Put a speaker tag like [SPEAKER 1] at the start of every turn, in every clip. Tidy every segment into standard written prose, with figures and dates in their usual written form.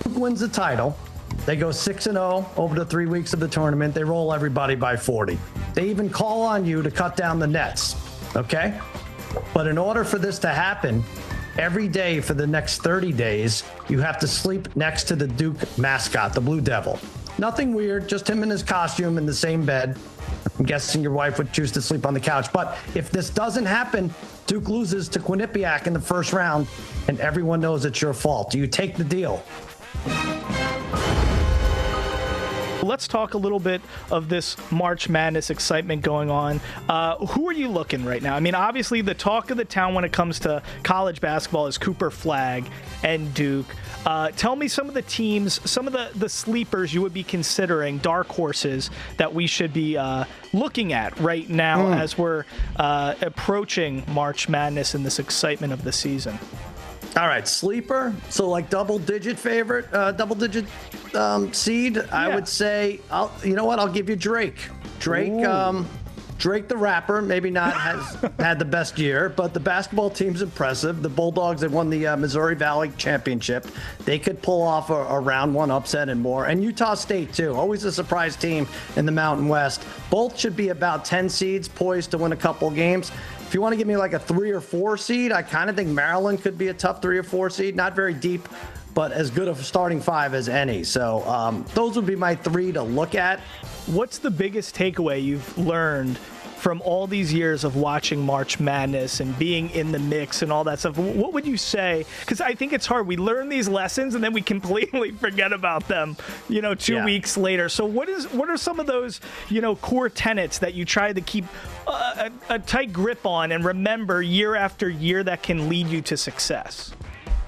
[SPEAKER 1] Duke wins the title, they go 6-0 over the 3 weeks of the tournament. They roll everybody by 40. They even call on you to cut down the nets, okay? But in order for this to happen, every day for the next 30 days, you have to sleep next to the Duke mascot, the Blue Devil. Nothing weird, just him in his costume in the same bed. I'm guessing your wife would choose to sleep on the couch. But if this doesn't happen, Duke loses to Quinnipiac in the first round, and everyone knows it's your fault. Do you take the deal?
[SPEAKER 2] Let's talk a little bit of this March Madness excitement going on. Who are you looking right now? I mean, obviously the talk of the town when it comes to college basketball is Cooper Flagg and Duke. Tell me some of the teams, some of the sleepers you would be considering, dark horses, that we should be looking at right now as we're approaching March Madness and this excitement of the season.
[SPEAKER 1] All right, sleeper. So like double-digit favorite, double-digit seed. Yeah. I would say, you know what? I'll give you Drake. Drake the rapper, maybe not has had the best year, but the basketball team's impressive. The Bulldogs have won the Missouri Valley Championship. They could pull off a round one upset and more. And Utah State, too. Always a surprise team in the Mountain West. Both should be about 10 seeds, poised to win a couple games. If you want to give me like a 3 or 4 seed, I kind of think Maryland could be a tough 3 or 4 seed. Not very deep, but as good a starting 5 as any. So those would be my 3 to look at.
[SPEAKER 2] What's the biggest takeaway you've learned from all these years of watching March Madness and being in the mix and all that stuff? What would you say? Because I think it's hard. We learn these lessons and then we completely forget about them, 2 weeks later. So what are some of those, core tenets that you try to keep a tight grip on and remember year after year that can lead you to success?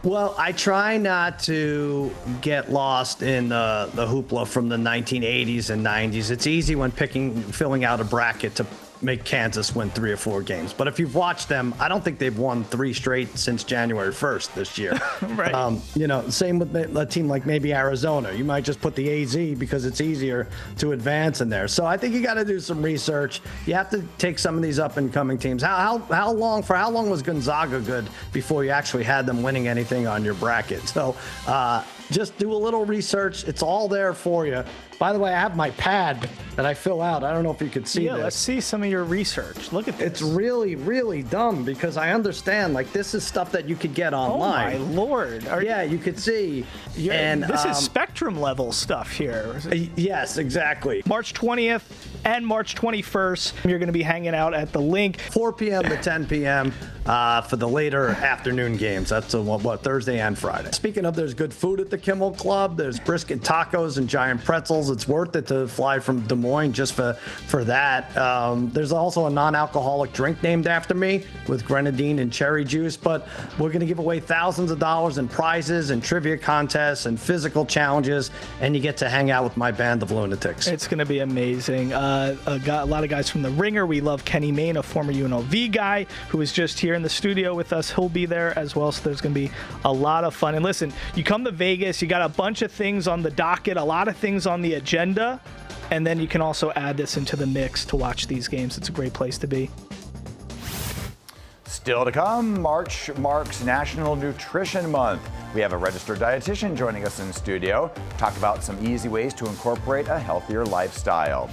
[SPEAKER 1] Well, I try not to get lost in the hoopla from the 1980s and 90s. It's easy when filling out a bracket to make Kansas win 3 or 4 games. But if you've watched them, I don't think they've won 3 straight since January 1st this year.
[SPEAKER 2] Right.
[SPEAKER 1] Same with a team like maybe Arizona. You might just put the AZ because it's easier to advance in there. So I think you got to do some research. You have to take some of these up-and-coming teams. How long was Gonzaga good before you actually had them winning anything on your bracket? So just do a little research. It's all there for you. By the way, I have my pad that I fill out. I don't know if you could see this.
[SPEAKER 2] Yeah, let's see some of your research. Look at this.
[SPEAKER 1] It's really, really dumb because I understand, this is stuff that you could get online.
[SPEAKER 2] Oh, my Lord.
[SPEAKER 1] You could see.
[SPEAKER 2] This is Spectrum level stuff here.
[SPEAKER 1] Yes, exactly.
[SPEAKER 2] March 20th and March 21st, you're going to be hanging out at the Link.
[SPEAKER 1] 4 p.m. to 10 p.m. For the later afternoon games. That's Thursday and Friday. Speaking of, there's good food at the Kimmel Club. There's brisket tacos and giant pretzels. It's worth it to fly from Des Moines just for that. There's also a non-alcoholic drink named after me with grenadine and cherry juice. But we're going to give away thousands of dollars in prizes and trivia contests and physical challenges. And you get to hang out with my band of lunatics.
[SPEAKER 2] It's going to be amazing. A lot of guys from The Ringer. We love Kenny Mayne, a former UNLV guy who is just here in the studio with us. He'll be there as well. So there's going to be a lot of fun. And listen, you come to Vegas, you got a bunch of things on the docket, a lot of things on the agenda, and then you can also add this into the mix to watch these games. It's a great place to be.
[SPEAKER 3] Still to come, March marks National Nutrition Month. We have a registered dietitian joining us in studio to talk about some easy ways to incorporate a healthier lifestyle.